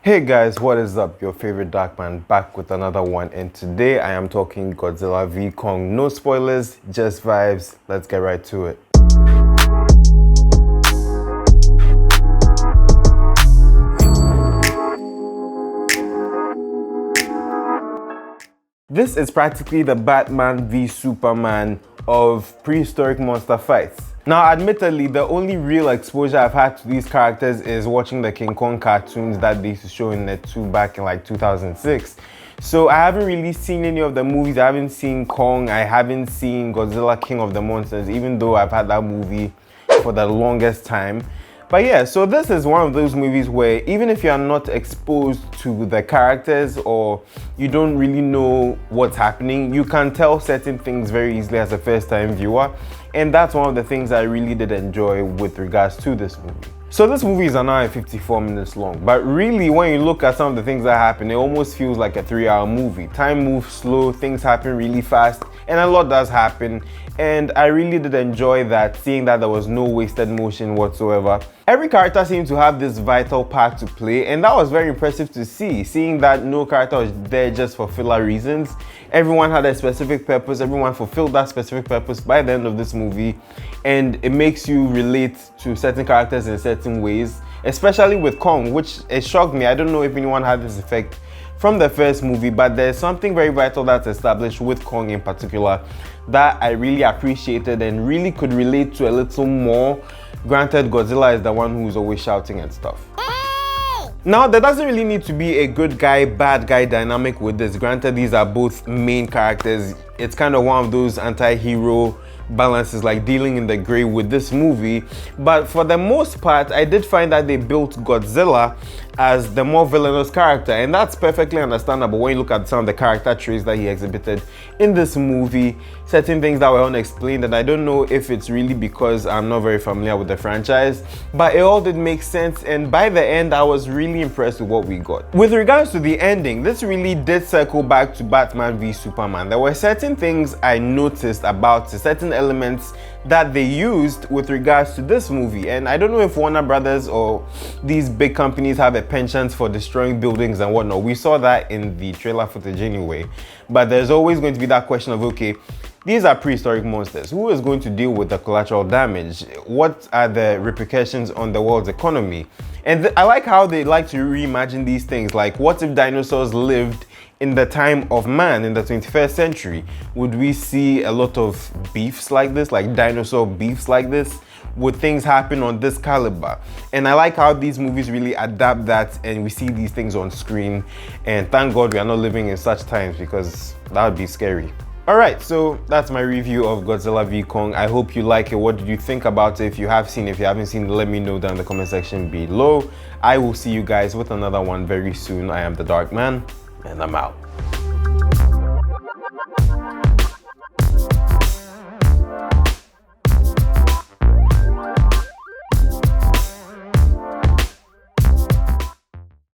Hey guys, what is up? Your favorite Darkman back with another one, and today I am talking Godzilla v Kong. No spoilers, just vibes. Let's get right to it. This is practically the Batman v Superman of prehistoric monster fights. Now, admittedly, the only real exposure I've had to these characters is watching the King Kong cartoons that they used to show in Net 2 back in like 2006. So I haven't really seen any of the movies. I haven't seen Kong. I haven't seen Godzilla King of the Monsters, even though I've had that movie for the longest time. But yeah, so this is one of those movies where even if you're not exposed to the characters or you don't really know what's happening, you can tell certain things very easily as a first-time viewer. And that's one of the things I really did enjoy with regards to this movie. So this movie is an hour and 54 minutes long, but really when you look at some of the things that happen, it almost feels like a 3-hour movie. Time moves slow, things happen really fast, and a lot does happen. And I really did enjoy that, seeing that there was no wasted motion whatsoever. Every character seemed to have this vital part to play, and that was very impressive to see, seeing that no character was there just for filler reasons. Everyone had a specific purpose, everyone fulfilled that specific purpose by the end of this movie, and it makes you relate to certain characters in certain ways, especially with Kong, which it shocked me. I don't know if anyone had this effect from the first movie, but there's something very vital that's established with Kong in particular that I really appreciated and really could relate to a little more. Granted, Godzilla is the one who's always shouting and stuff. Now, there doesn't really need to be a good guy, bad guy dynamic with this. Granted, these are both main characters. It's kind of one of those anti-hero balances, like dealing in the gray with this movie. But for the most part, I did find that they built Godzilla as the more villainous character, and that's perfectly understandable when you look at some of the character traits that he exhibited in this movie. Certain things that were unexplained, and I don't know if it's really because I'm not very familiar with the franchise, but it all did make sense, and by the end I was really impressed with what we got. With regards to the ending, this really did circle back to Batman v Superman. There were certain things I noticed about certain elements that they used with regards to this movie, and I don't know if Warner Brothers or these big companies have a penchant for destroying buildings and whatnot. We saw that in the trailer footage anyway, but there's always going to be that question of, okay, these are prehistoric monsters. Who is going to deal with the collateral damage? What are the repercussions on the world's economy? And I like how they like to reimagine these things. Like, what if dinosaurs lived in the time of man in the 21st century? Would we see a lot of beefs like this, like dinosaur beefs like this? Would things happen on this caliber? And I like how these movies really adapt that, and we see these things on screen. And thank God we are not living in such times, because that would be scary. Alright, so that's my review of Godzilla v Kong. I hope you like it. What did you think about it? If you have seen, if you haven't seen, let me know down in the comment section below. I will see you guys with another one very soon. I am the Dark Man, and I'm out.